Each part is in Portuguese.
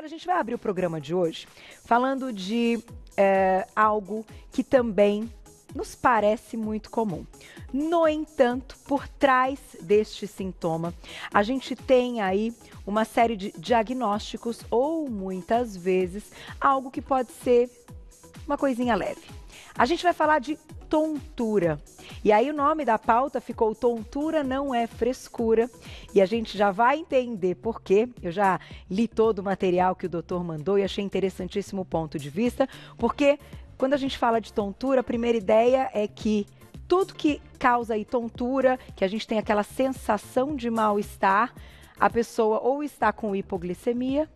Olha, a gente vai abrir o programa de hoje falando de algo que também nos parece muito comum. No entanto, por trás deste sintoma, a gente tem aí uma série de diagnósticos ou, muitas vezes, algo que pode ser uma coisinha leve. A gente vai falar de tontura. E aí o nome da pauta ficou Tontura Não É Frescura. E a gente já vai entender por quê. Eu já li todo o material que o doutor mandou e achei interessantíssimo o ponto de vista. Porque quando a gente fala de tontura, a primeira ideia é que tudo que causa aí tontura, que a gente tem aquela sensação de mal-estar, a pessoa ou está com hipoglicemia,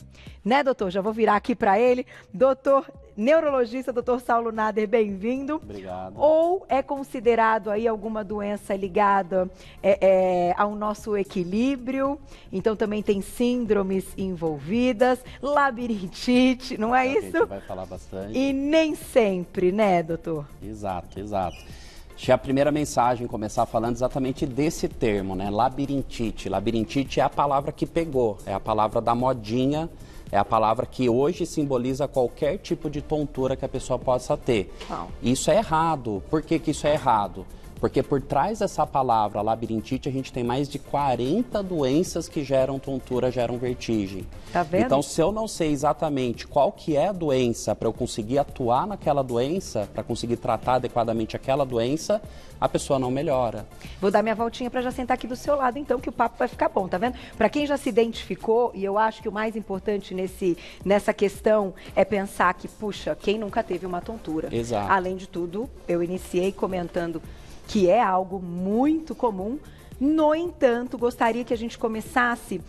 né, doutor? Já vou virar aqui para ele. Doutor neurologista, doutor Saulo Nader, bem-vindo. Obrigado. Ou é considerado aí alguma doença ligada ao nosso equilíbrio, então também tem síndromes envolvidas, labirintite, não é isso? A gente vai falar bastante. E nem sempre, né, doutor? Exato, exato. Deixa a primeira mensagem começar falando exatamente desse termo, né? Labirintite. Labirintite é a palavra que pegou, é a palavra da modinha, é a palavra que hoje simboliza qualquer tipo de tontura que a pessoa possa ter. Wow. Isso é errado. Por que que isso é errado? Porque por trás dessa palavra, labirintite, a gente tem mais de 40 doenças que geram tontura, geram vertigem. Tá vendo? Então, se eu não sei exatamente qual que é a doença para eu conseguir atuar naquela doença, para conseguir tratar adequadamente aquela doença, a pessoa não melhora. Vou dar minha voltinha para já sentar aqui do seu lado, então, que o papo vai ficar bom, tá vendo? Para quem já se identificou, e eu acho que o mais importante nessa questão é pensar que, puxa, quem nunca teve uma tontura? Exato. Além de tudo, eu iniciei comentando que é algo muito comum. No entanto, gostaria que a gente começasse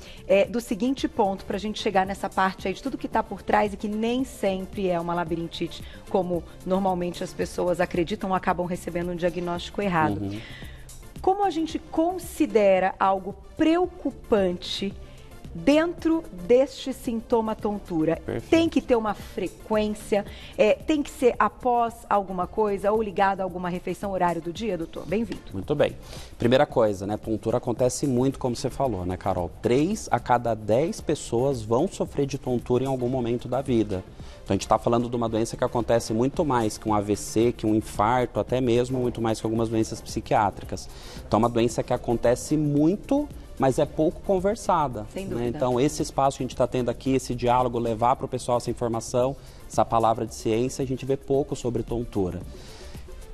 do seguinte ponto, para a gente chegar nessa parte aí de tudo que está por trás e que nem sempre é uma labirintite, como normalmente as pessoas acreditam ou acabam recebendo um diagnóstico errado. Uhum. Como a gente considera algo preocupante dentro deste sintoma tontura? Perfeito. Tem que ter uma frequência, tem que ser após alguma coisa ou ligado a alguma refeição, horário do dia, doutor? Bem-vindo. Muito bem. Primeira coisa, né? Tontura acontece muito, como você falou, né, Carol? 3 a cada 10 pessoas vão sofrer de tontura em algum momento da vida. Então, a gente está falando de uma doença que acontece muito mais que um AVC, que um infarto, até mesmo muito mais que algumas doenças psiquiátricas. Então, é uma doença que acontece muito, mas é pouco conversada. Sem dúvida. Né? Então, esse espaço que a gente está tendo aqui, esse diálogo, levar para o pessoal essa informação, essa palavra de ciência, a gente vê pouco sobre tontura.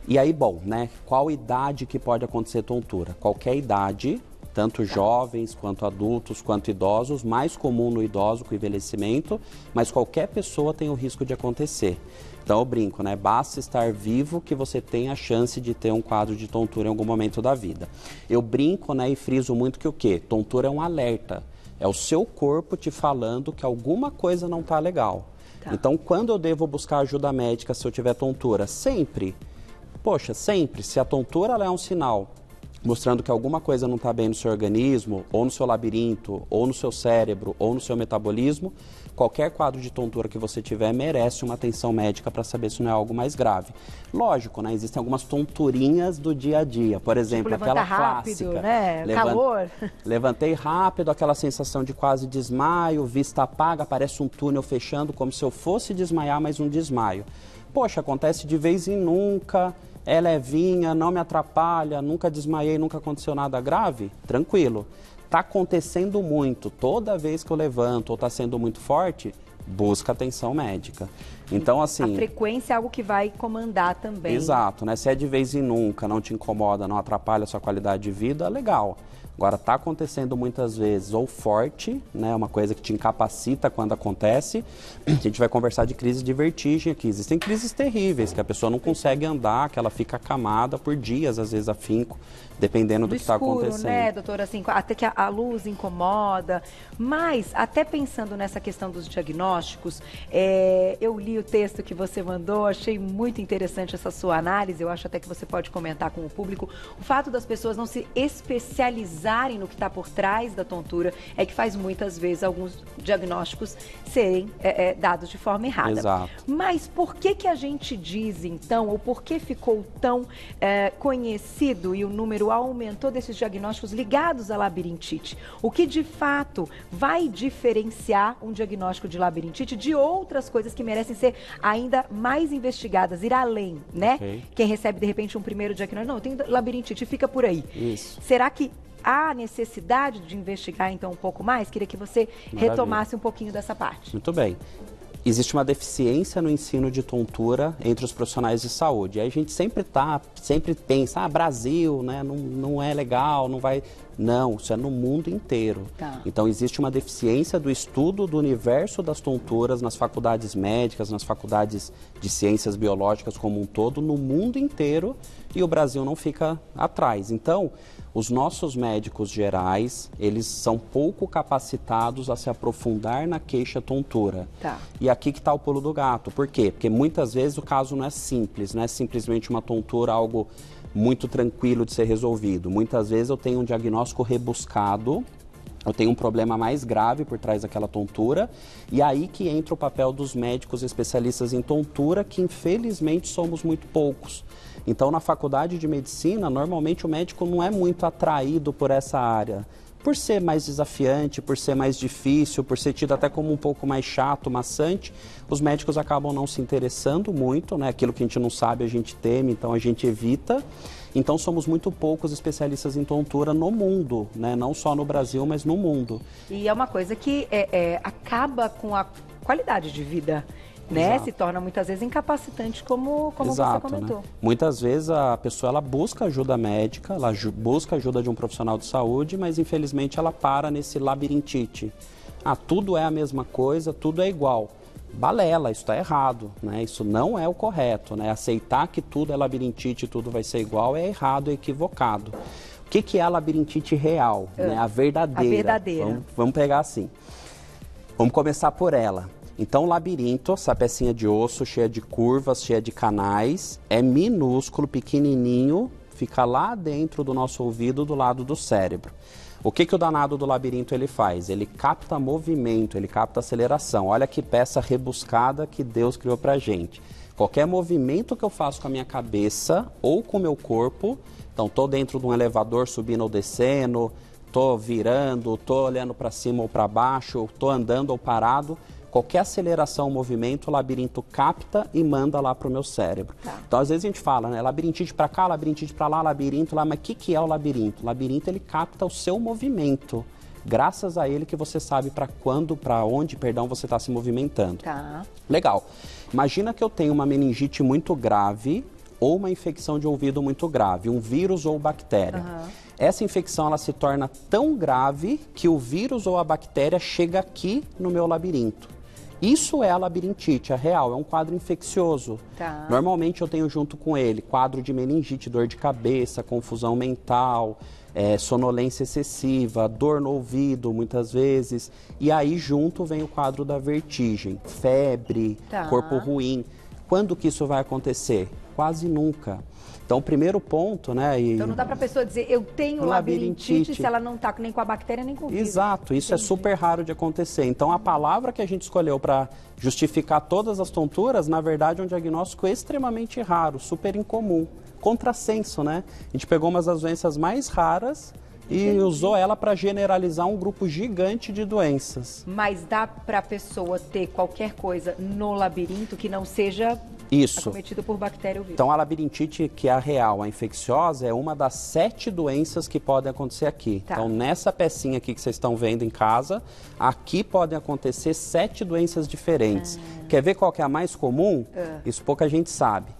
E aí, bom, né? Qual idade que pode acontecer tontura? Qualquer idade, tanto jovens, quanto adultos, quanto idosos, mais comum no idoso com o envelhecimento, mas qualquer pessoa tem o risco de acontecer. Então eu brinco, né? Basta estar vivo que você tem a chance de ter um quadro de tontura em algum momento da vida. Eu brinco, né, e friso muito que o quê? Tontura é um alerta. É o seu corpo te falando que alguma coisa não está legal. Tá. Então, quando eu devo buscar ajuda médica se eu tiver tontura? Sempre. Poxa, sempre. Se a tontura ela é um sinal mostrando que alguma coisa não está bem no seu organismo, ou no seu labirinto, ou no seu cérebro, ou no seu metabolismo, qualquer quadro de tontura que você tiver merece uma atenção médica para saber se não é algo mais grave. Lógico, né? Existem algumas tonturinhas do dia a dia, por exemplo, tipo, aquela rápido, clássica. né? Calor. Levantei rápido, aquela sensação de quase desmaio, vista apaga, parece um túnel fechando, como se eu fosse desmaiar, mas um desmaio. Poxa, acontece de vez em nunca. É levinha, não me atrapalha, nunca desmaiei, nunca aconteceu nada grave? Tranquilo. Está acontecendo muito, toda vez que eu levanto ou está sendo muito forte, busca atenção médica. Então, assim... A frequência é algo que vai comandar também. Exato, né? Se é de vez em nunca, não te incomoda, não atrapalha a sua qualidade de vida, legal. Agora, está acontecendo muitas vezes ou forte, né? Uma coisa que te incapacita quando acontece. A gente vai conversar de crise de vertigem aqui. Existem crises terríveis, que a pessoa não consegue andar, que ela fica acamada por dias, às vezes afinco, dependendo do que está acontecendo. Né, doutora? Assim, até que a luz incomoda. Mas, até pensando nessa questão dos diagnósticos, eu li o texto que você mandou, achei muito interessante essa sua análise, eu acho até que você pode comentar com o público. O fato das pessoas não se especializarem no que está por trás da tontura é que faz muitas vezes alguns diagnósticos serem dados de forma errada. Exato. Mas por que a gente diz, então, ou por que ficou tão conhecido e o número aumentou desses diagnósticos ligados à labirintite? O que de fato vai diferenciar um diagnóstico de labirintite labirintite, de outras coisas que merecem ser ainda mais investigadas, ir além, né? Ok. Quem recebe, de repente, um primeiro diagnóstico, não, eu tenho labirintite, fica por aí. Isso. Será que há necessidade de investigar, então, um pouco mais? Queria que você retomasse um pouquinho dessa parte. Muito bem. Existe uma deficiência no ensino de tontura entre os profissionais de saúde. Aí a gente sempre pensa, Brasil, né, não é legal, não vai... Não, isso é no mundo inteiro. Tá. Então existe uma deficiência do estudo do universo das tonturas nas faculdades médicas, nas faculdades de ciências biológicas como um todo, no mundo inteiro, e o Brasil não fica atrás. Então, os nossos médicos gerais, eles são pouco capacitados a se aprofundar na queixa-tontura. Tá. E aqui que está o pulo do gato. Por quê? Porque muitas vezes o caso não é simples, não é simplesmente uma tontura, algo muito tranquilo de ser resolvido. Muitas vezes eu tenho um diagnóstico rebuscado, eu tenho um problema mais grave por trás daquela tontura, e aí que entra o papel dos médicos especialistas em tontura, que infelizmente somos muito poucos. Então, na faculdade de medicina, normalmente o médico não é muito atraído por essa área, por ser mais desafiante, por ser mais difícil, por ser tido até como um pouco mais chato, maçante, os médicos acabam não se interessando muito, né? Aquilo que a gente não sabe a gente teme, então a gente evita. Então somos muito poucos especialistas em tontura no mundo, né? Não só no Brasil, mas no mundo. E é uma coisa que acaba com a qualidade de vida, né? Exato. Se torna muitas vezes incapacitante, como Exato, você comentou. né? Muitas vezes a pessoa ela busca ajuda médica, ela busca ajuda de um profissional de saúde, mas infelizmente ela para nesse labirintite. Tudo é a mesma coisa, tudo é igual. Balela, isso está errado, né? Isso não é o correto, né? Aceitar que tudo é labirintite, tudo vai ser igual é errado, é equivocado. O que é a labirintite real, né? A verdadeira. A verdadeira. Vamos pegar assim. Vamos começar por ela. Então, o labirinto, essa pecinha de osso cheia de curvas, cheia de canais, é minúsculo, pequenininho, fica lá dentro do nosso ouvido, do lado do cérebro. O que o danado do labirinto ele faz? Ele capta movimento, ele capta aceleração. Olha que peça rebuscada que Deus criou pra gente. Qualquer movimento que eu faço com a minha cabeça ou com o meu corpo, então estou dentro de um elevador subindo ou descendo, estou virando, estou olhando para cima ou para baixo, estou andando ou parado, qualquer aceleração ou movimento, o labirinto capta e manda lá para o meu cérebro. Tá. Então, às vezes a gente fala, né, labirintite para cá, labirintite para lá, labirinto lá, mas o que é o labirinto? O labirinto, ele capta o seu movimento. Graças a ele que você sabe para onde você está se movimentando. Tá. Legal. Imagina que eu tenho uma meningite muito grave ou uma infecção de ouvido muito grave, um vírus ou bactéria. Uhum. Essa infecção ela se torna tão grave que o vírus ou a bactéria chega aqui no meu labirinto. Isso é a labirintite, a real, é um quadro infeccioso. Tá. Normalmente eu tenho junto com ele quadro de meningite, dor de cabeça, confusão mental, sonolência excessiva, dor no ouvido muitas vezes. E aí junto vem o quadro da vertigem, febre, Tá. corpo ruim. Quando que isso vai acontecer? Quase nunca. Então, o primeiro ponto, né? Então não dá para a pessoa dizer, eu tenho labirintite se ela não está nem com a bactéria nem com o vírus. Exato, isso Entendi. é super raro de acontecer. Então, a palavra que a gente escolheu para justificar todas as tonturas, na verdade, é um diagnóstico extremamente raro, super incomum. Contrassenso, né? A gente pegou uma das doenças mais raras e usou ela para generalizar um grupo gigante de doenças. Mas dá para a pessoa ter qualquer coisa no labirinto que não seja Isso. acometido por bactéria ou vírus? Então, a labirintite, que é a real, a infecciosa, é uma das 7 doenças que podem acontecer aqui. Tá. Então, nessa pecinha aqui que vocês estão vendo em casa, aqui podem acontecer 7 doenças diferentes. Quer ver qual que é a mais comum? Isso pouca gente sabe.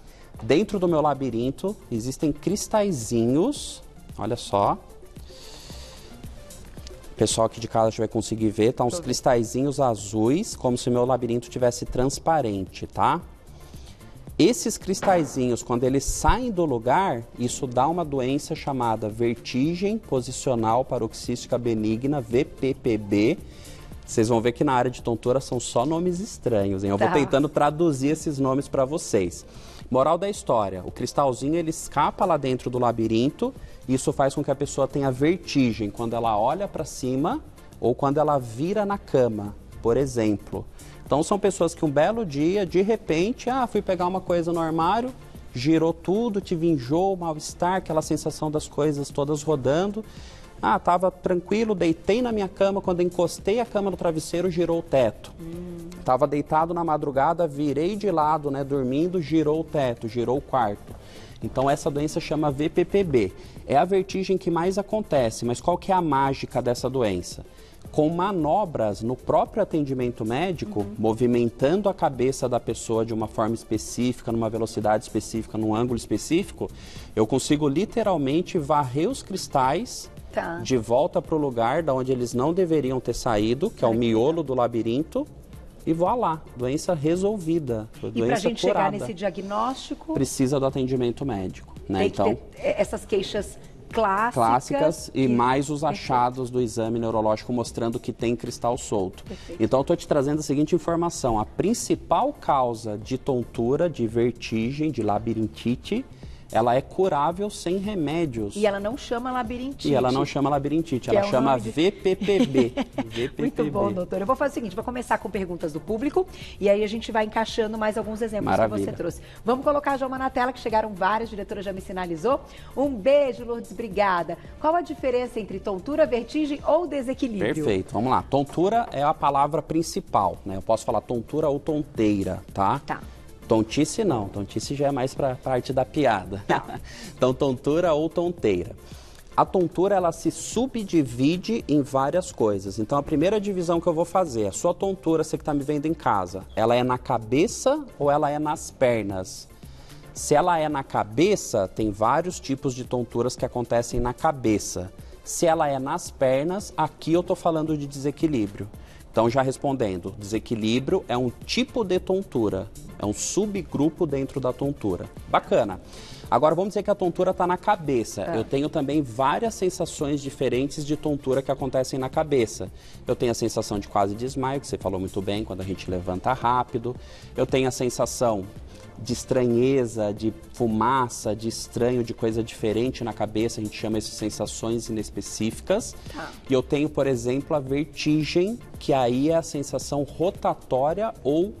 Dentro do meu labirinto, existem cristalzinhos, olha só. O pessoal aqui de casa já vai conseguir ver, tá? Uns cristalzinhos azuis, como se o meu labirinto tivesse transparente, tá? Esses cristalzinhos, quando eles saem do lugar, isso dá uma doença chamada vertigem posicional paroxística benigna, VPPB. Vocês vão ver que na área de tontura são só nomes estranhos, hein? Eu vou tentando traduzir esses nomes para vocês. Moral da história, o cristalzinho ele escapa lá dentro do labirinto, e isso faz com que a pessoa tenha vertigem quando ela olha para cima ou quando ela vira na cama, por exemplo. Então são pessoas que um belo dia, de repente, fui pegar uma coisa no armário, girou tudo, tive enjoo, mal-estar, aquela sensação das coisas todas rodando. Ah, estava tranquilo, deitei na minha cama, quando encostei a cama no travesseiro, girou o teto. Estava deitado na madrugada, virei de lado, né, dormindo, girou o teto, girou o quarto. Então essa doença chama VPPB. É a vertigem que mais acontece, mas qual que é a mágica dessa doença? Com manobras no próprio atendimento médico, movimentando a cabeça da pessoa de uma forma específica, numa velocidade específica, num ângulo específico, eu consigo literalmente varrer os cristais de volta para o lugar de onde eles não deveriam ter saído, que é o miolo do labirinto, e voilá, doença resolvida, doença curada. E para a gente chegar curada. nesse diagnóstico... Precisa do atendimento médico, né? Tem que ter essas queixas clássicas e mais os achados do exame neurológico mostrando que tem cristal solto. Perfeito. Então, eu estou te trazendo a seguinte informação. A principal causa de tontura, de vertigem, de labirintite, ela é curável sem remédios. E ela não chama labirintite. E ela não chama labirintite, ela chama VPPB. VPPB. Muito bom, doutor. Eu vou fazer o seguinte, vou começar com perguntas do público e aí a gente vai encaixando mais alguns exemplos. Maravilha. Que você trouxe. Vamos colocar a Joelma na tela, que chegaram várias, a diretora já me sinalizou. Um beijo, Lourdes, obrigada. Qual a diferença entre tontura, vertigem ou desequilíbrio? Perfeito, vamos lá. Tontura é a palavra principal, né? Eu posso falar tontura ou tonteira, tá? Tá. Tontice não, tontice já é mais para a parte da piada. Tá. Então, tontura ou tonteira. A tontura, ela se subdivide em várias coisas. Então, a primeira divisão que eu vou fazer, a sua tontura, você que está me vendo em casa, ela é na cabeça ou ela é nas pernas? Se ela é na cabeça, tem vários tipos de tonturas que acontecem na cabeça. Se ela é nas pernas, aqui eu estou falando de desequilíbrio. Então, já respondendo, desequilíbrio é um tipo de tontura, é um subgrupo dentro da tontura. Bacana. Agora, vamos dizer que a tontura está na cabeça. Eu tenho também várias sensações diferentes de tontura que acontecem na cabeça. Eu tenho a sensação de quase desmaio, que você falou muito bem, quando a gente levanta rápido. Eu tenho a sensação de estranheza, de fumaça, de estranho, de coisa diferente na cabeça, a gente chama isso de sensações inespecíficas. E eu tenho, por exemplo, a vertigem, que aí é a sensação rotatória ou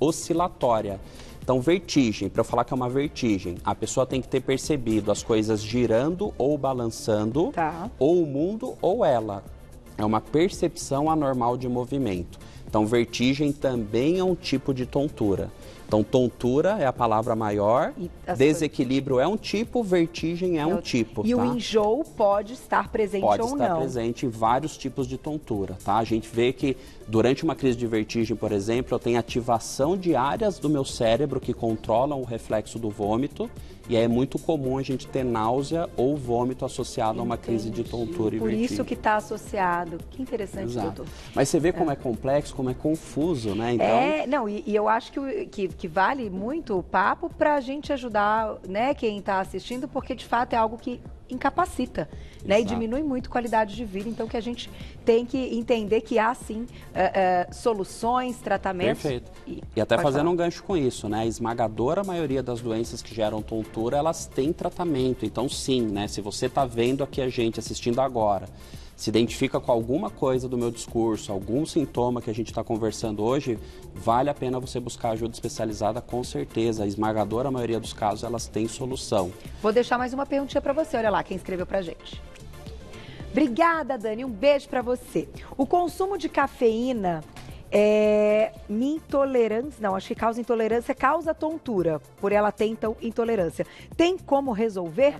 oscilatória. Então, vertigem, para eu falar que é uma vertigem, a pessoa tem que ter percebido as coisas girando ou balançando, ou o mundo ou ela. É uma percepção anormal de movimento. Então, vertigem também é um tipo de tontura. Então, tontura é a palavra maior, desequilíbrio é um tipo, vertigem é um tipo. E o enjoo pode estar presente ou não. Pode estar presente em vários tipos de tontura, tá? A gente vê que durante uma crise de vertigem, por exemplo, eu tenho ativação de áreas do meu cérebro que controlam o reflexo do vômito. E é muito comum a gente ter náusea ou vômito associado a uma crise de tontura e vertigem. Por isso que está associado. Que interessante, doutor. Mas você vê como é complexo, como é confuso, né? Então... e eu acho que vale muito o papo para a gente ajudar, né, quem está assistindo, porque de fato é algo que incapacita, né, e diminui muito a qualidade de vida. Então, que a gente tem que entender que há, sim, soluções, tratamentos. Perfeito. E até fazendo um gancho com isso, né, a esmagadora maioria das doenças que geram tontura, elas têm tratamento. Então, sim, né, se você está vendo aqui a gente, assistindo agora, se identifica com alguma coisa do meu discurso, algum sintoma que a gente está conversando hoje, vale a pena você buscar ajuda especializada, com certeza. A esmagadora maioria dos casos, elas têm solução. Vou deixar mais uma perguntinha para você, olha lá, quem escreveu pra gente. Obrigada, Dani, um beijo para você. O consumo de cafeína acho que causa intolerância, causa tontura, por ela ter, então, intolerância. Tem como resolver?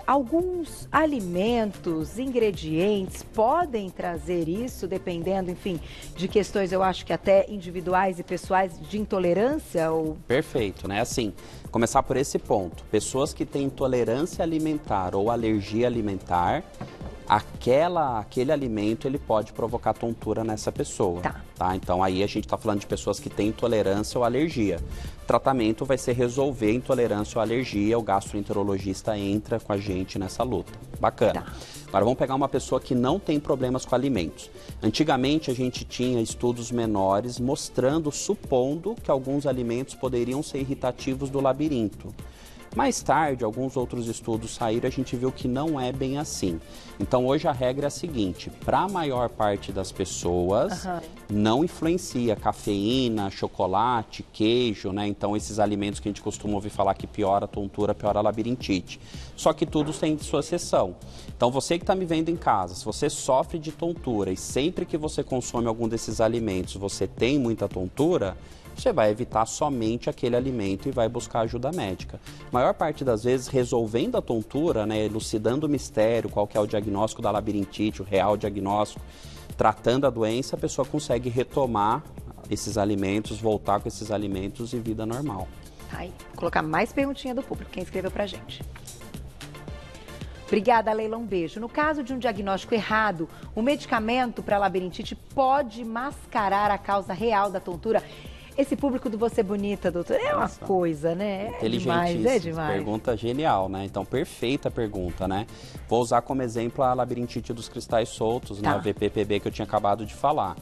Alguns alimentos, ingredientes podem trazer isso, dependendo, enfim, de questões, eu acho que até individuais e pessoais de intolerância? Ou... Perfeito, né? Assim, começar por esse ponto. Pessoas que têm intolerância alimentar ou alergia alimentar, aquele alimento ele pode provocar tontura nessa pessoa. Tá? Então aí a gente está falando de pessoas que têm intolerância ou alergia. O tratamento vai ser resolver intolerância ou alergia, o gastroenterologista entra com a gente nessa luta. Bacana. Agora vamos pegar uma pessoa que não tem problemas com alimentos. Antigamente a gente tinha estudos menores mostrando, supondo que alguns alimentos poderiam ser irritativos do labirinto. Mais tarde, alguns outros estudos saíram e a gente viu que não é bem assim. Então, hoje a regra é a seguinte, para a maior parte das pessoas, não influencia cafeína, chocolate, queijo, né? Então esses alimentos que a gente costuma ouvir falar que piora a tontura, piora a labirintite. Só que tudo tem sua exceção. Então você que está me vendo em casa, se você sofre de tontura e sempre que você consome algum desses alimentos você tem muita tontura, você vai evitar somente aquele alimento e vai buscar ajuda médica. A maior parte das vezes, resolvendo a tontura, né, elucidando o mistério, qual que é o diagnóstico da labirintite, o real diagnóstico, tratando a doença, a pessoa consegue retomar esses alimentos, voltar com esses alimentos e vida normal. Aí, vou colocar mais perguntinha do público, quem escreveu pra gente. Obrigada, Leila, um beijo. No caso de um diagnóstico errado, o medicamento para labirintite pode mascarar a causa real da tontura? Esse público do Você Bonita, doutor, é uma coisa, né? É demais, é demais. Pergunta genial, né? Então, perfeita pergunta, né? Vou usar como exemplo a labirintite dos cristais soltos, né? A VPPB que eu tinha acabado de falar.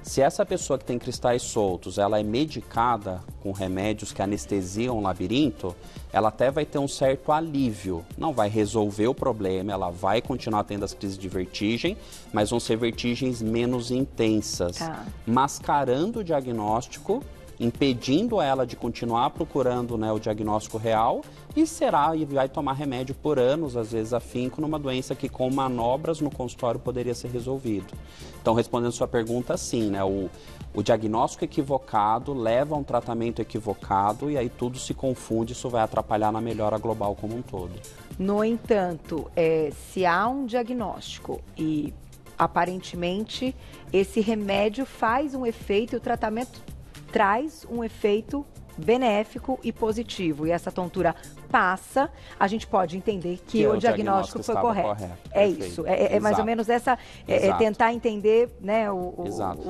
Se essa pessoa que tem cristais soltos, ela é medicada com remédios que anestesiam o labirinto, ela até vai ter um certo alívio. Não vai resolver o problema, ela vai continuar tendo as crises de vertigem, mas vão ser vertigens menos intensas, mascarando o diagnóstico, impedindo ela de continuar procurando, né, o diagnóstico real e vai tomar remédio por anos, às vezes afinco, numa doença que com manobras no consultório poderia ser resolvido. Então, respondendo sua pergunta, sim, né, o diagnóstico equivocado leva a um tratamento equivocado e aí tudo se confunde, isso vai atrapalhar na melhora global como um todo. No entanto, se há um diagnóstico e aparentemente esse remédio faz um efeito e o tratamento traz um efeito benéfico e positivo, e essa tontura passa, a gente pode entender que o diagnóstico foi correto. É isso, é mais ou menos essa, tentar entender, né, o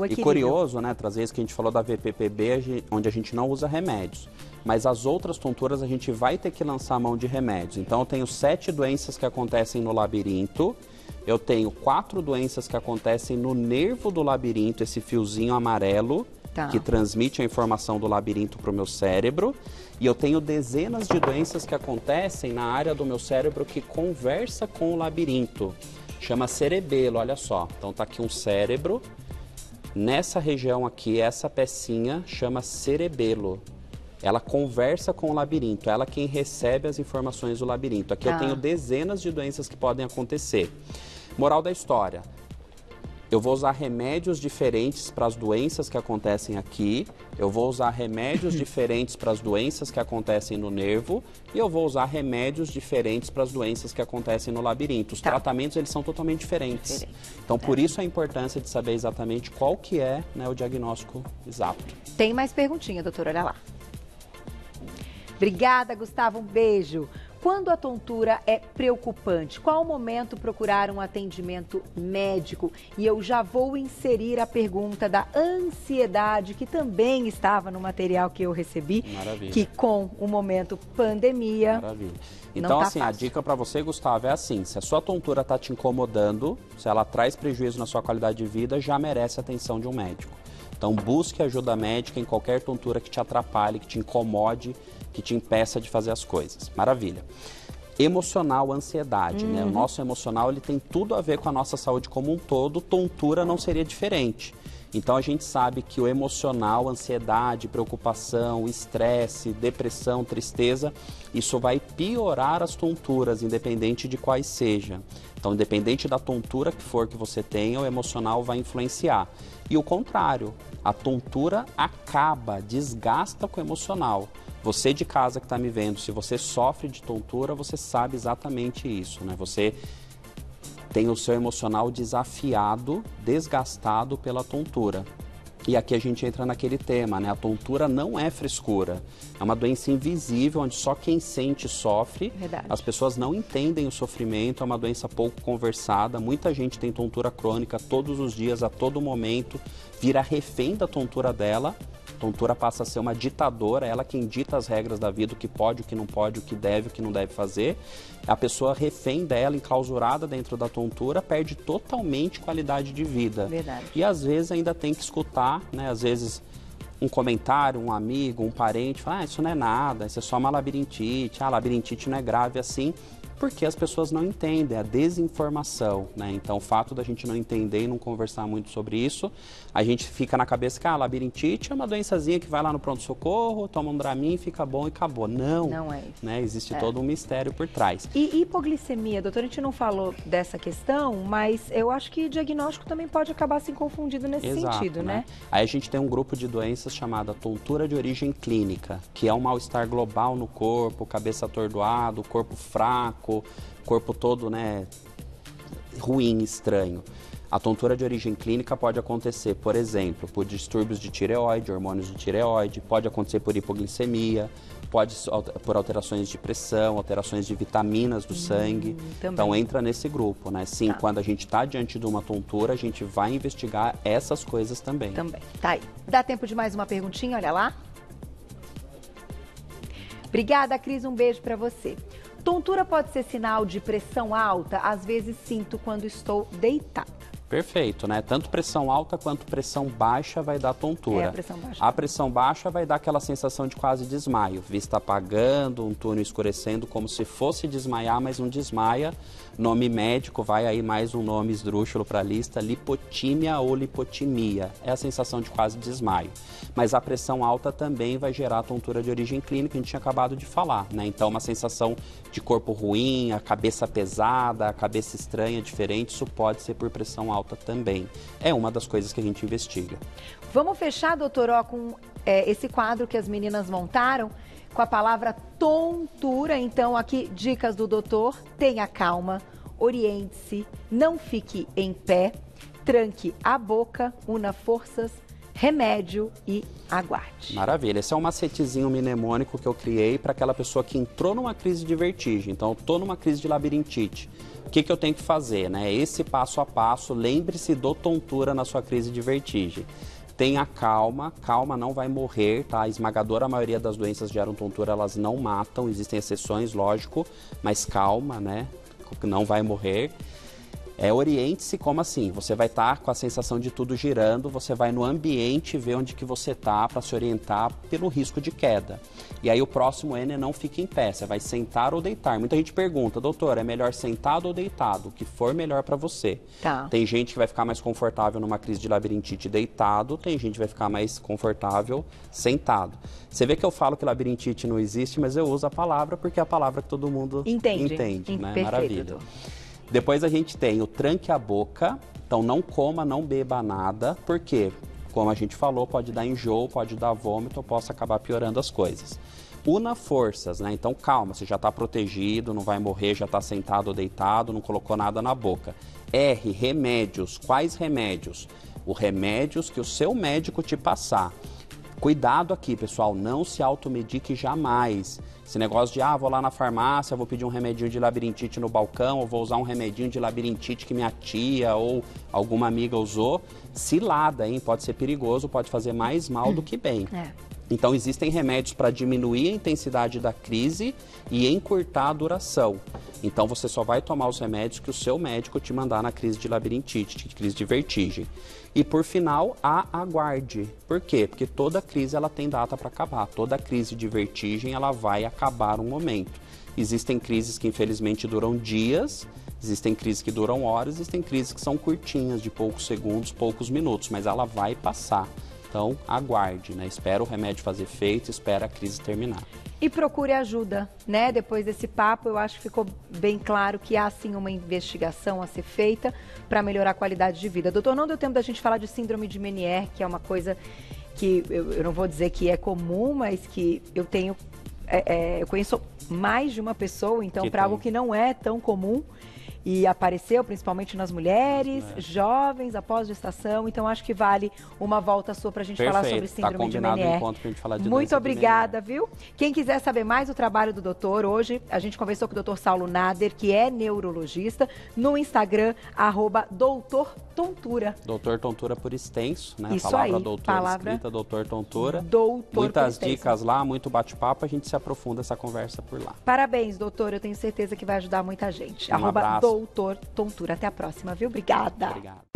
equilíbrio. E curioso, né, trazer isso que a gente falou da VPPB, onde a gente não usa remédios, mas as outras tonturas a gente vai ter que lançar a mão de remédios. Então eu tenho 7 doenças que acontecem no labirinto, eu tenho 4 doenças que acontecem no nervo do labirinto, esse fiozinho amarelo, que transmite a informação do labirinto para o meu cérebro. E eu tenho dezenas de doenças que acontecem na área do meu cérebro que conversa com o labirinto. Chama cerebelo, olha só. Então tá aqui um cérebro. Nessa região aqui, essa pecinha chama cerebelo. Ela conversa com o labirinto, ela quem recebe as informações do labirinto. Aqui eu tenho dezenas de doenças que podem acontecer. Moral da história. Eu vou usar remédios diferentes para as doenças que acontecem aqui, eu vou usar remédios diferentes para as doenças que acontecem no nervo e eu vou usar remédios diferentes para as doenças que acontecem no labirinto. Os tratamentos, eles são totalmente diferentes. Então, por isso a importância de saber exatamente qual que é, né, o diagnóstico exato. Tem mais perguntinha, doutora, olha lá. Obrigada, Gustavo, um beijo. Quando a tontura é preocupante, qual o momento procurar um atendimento médico? E eu já vou inserir a pergunta da ansiedade, que também estava no material que eu recebi, que com o momento pandemia... Maravilha. Então, assim, a dica para você, Gustavo, é assim, se a sua tontura está te incomodando, se ela traz prejuízo na sua qualidade de vida, já merece a atenção de um médico. Então, busque ajuda médica em qualquer tontura que te atrapalhe, que te incomode, que te impeça de fazer as coisas. Maravilha. Emocional, ansiedade, né? O nosso emocional, ele tem tudo a ver com a nossa saúde como um todo, tontura não seria diferente. Então, a gente sabe que o emocional, ansiedade, preocupação, estresse, depressão, tristeza, isso vai piorar as tonturas, independente de quais sejam. Então, independente da tontura que for que você tenha, o emocional vai influenciar. E o contrário, a tontura acaba, desgasta com o emocional. Você de casa que está me vendo, se você sofre de tontura, você sabe exatamente isso, né? Você tem o seu emocional desafiado, desgastado pela tontura. E aqui a gente entra naquele tema, né? A tontura não é frescura. É uma doença invisível, onde só quem sente sofre. Verdade. As pessoas não entendem o sofrimento, é uma doença pouco conversada. Muita gente tem tontura crônica todos os dias, a todo momento, vira refém da tontura dela. A tontura passa a ser uma ditadora, ela quem dita as regras da vida, o que pode, o que não pode, o que deve, o que não deve fazer. A pessoa refém dela, enclausurada dentro da tontura, perde totalmente qualidade de vida. Verdade. E às vezes ainda tem que escutar, né? Às vezes um comentário, um amigo, um parente, fala, isso não é nada, isso é só uma labirintite, labirintite não é grave assim. Porque as pessoas não entendem, a desinformação, né? Então, o fato da gente não entender e não conversar muito sobre isso, a gente fica na cabeça que a labirintite é uma doençazinha que vai lá no pronto-socorro, toma um Dramin, fica bom e acabou. Não, não é isso. Né? Existe todo um mistério por trás. E hipoglicemia, doutor, a gente não falou dessa questão, mas eu acho que diagnóstico também pode acabar se confundindo nesse sentido, né? Aí a gente tem um grupo de doenças chamada tontura de origem clínica, que é um mal-estar global no corpo, cabeça atordoado, corpo fraco, corpo todo, né, ruim, estranho. A tontura de origem clínica pode acontecer, por exemplo, por distúrbios de tireoide, hormônios de tireoide, pode acontecer por hipoglicemia, pode por alterações de pressão, alterações de vitaminas do sangue. Também. Então entra nesse grupo, né? Sim, quando a gente está diante de uma tontura, a gente vai investigar essas coisas também. Também. Tá aí. Dá tempo de mais uma perguntinha, olha lá. Obrigada, Cris, um beijo para você. Tontura pode ser sinal de pressão alta? Às vezes sinto quando estou deitada. Perfeito, né? Tanto pressão alta quanto pressão baixa vai dar tontura. A pressão baixa. A pressão baixa vai dar aquela sensação de quase desmaio. Vista apagando, um túnel escurecendo, como se fosse desmaiar, mas não desmaia. Nome médico, vai aí mais um nome esdrúxulo para a lista, lipotímia ou lipotimia. É a sensação de quase desmaio. Mas a pressão alta também vai gerar tontura de origem clínica, a gente tinha acabado de falar, né? Então, uma sensação de corpo ruim, a cabeça pesada, a cabeça estranha, diferente, isso pode ser por pressão alta também. É uma das coisas que a gente investiga. Vamos fechar, doutor, ó, com esse quadro que as meninas montaram, com a palavra tontura. Então, aqui, dicas do doutor: tenha calma, oriente-se, não fique em pé, tranque a boca, una forças, remédio e aguarde. Maravilha. Esse é um macetezinho mnemônico que eu criei para aquela pessoa que entrou numa crise de vertigem. Então, eu estou numa crise de labirintite. O que eu tenho que fazer, né? Esse passo a passo, lembre-se do tontura na sua crise de vertigem. Tenha calma, calma, não vai morrer, tá? A esmagadora maioria das doenças geram tontura, elas não matam, existem exceções, lógico, mas calma, né? Não vai morrer. Oriente-se como assim? Você vai estar com a sensação de tudo girando, você vai no ambiente ver onde que você está para se orientar pelo risco de queda. E aí o próximo N é não fique em pé, você vai sentar ou deitar. Muita gente pergunta, doutor, é melhor sentado ou deitado? O que for melhor para você. Tá. Tem gente que vai ficar mais confortável numa crise de labirintite deitado, tem gente que vai ficar mais confortável sentado. Você vê que eu falo que labirintite não existe, mas eu uso a palavra porque é a palavra que todo mundo entende, né? Perfeito. Maravilha. Depois a gente tem o tranque a boca, então não coma, não beba nada, porque, como a gente falou, pode dar enjoo, pode dar vômito, possa acabar piorando as coisas. Una forças, né? Então calma, você já está protegido, não vai morrer, já está sentado ou deitado, não colocou nada na boca. R, remédios. Quais remédios? Os remédios que o seu médico te passar. Cuidado aqui, pessoal, não se automedique jamais. Esse negócio de, vou lá na farmácia, vou pedir um remedinho de labirintite no balcão, ou vou usar um remedinho de labirintite que minha tia ou alguma amiga usou, cilada, hein? Pode ser perigoso, pode fazer mais mal do que bem. Então, existem remédios para diminuir a intensidade da crise e encurtar a duração. Então, você só vai tomar os remédios que o seu médico te mandar na crise de labirintite, crise de vertigem. E, por final, aguarde. Por quê? Porque toda crise ela tem data para acabar. Toda crise de vertigem ela vai acabar um momento. Existem crises que, infelizmente, duram dias, existem crises que duram horas, existem crises que são curtinhas, de poucos segundos, poucos minutos, mas ela vai passar. Então, aguarde, né? Espera o remédio fazer efeito, espera a crise terminar. E procure ajuda, né? Depois desse papo, eu acho que ficou bem claro que há, sim, uma investigação a ser feita para melhorar a qualidade de vida. Doutor, não deu tempo da gente falar de síndrome de Meniere, que é uma coisa que eu não vou dizer que é comum, mas que eu tenho... eu conheço mais de uma pessoa, então, para algo que não é tão comum, e apareceu principalmente nas mulheres, jovens, após gestação. Então, acho que vale uma volta sua para a gente falar sobre síndrome de Meniere. Encontro pra gente falar de Muito obrigada, viu? Quem quiser saber mais do trabalho do doutor, hoje a gente conversou com o doutor Saulo Nader, que é neurologista, no Instagram, @doutor Tontura. Doutor Tontura por extenso, né? Isso a palavra aí, doutor palavra escrita, doutor Tontura. Muitas dicas lá, muito bate-papo, a gente se aprofunda essa conversa por lá. Parabéns, doutor, eu tenho certeza que vai ajudar muita gente. Um abraço. Doutor Tontura. Até a próxima, viu? Obrigada. Obrigado.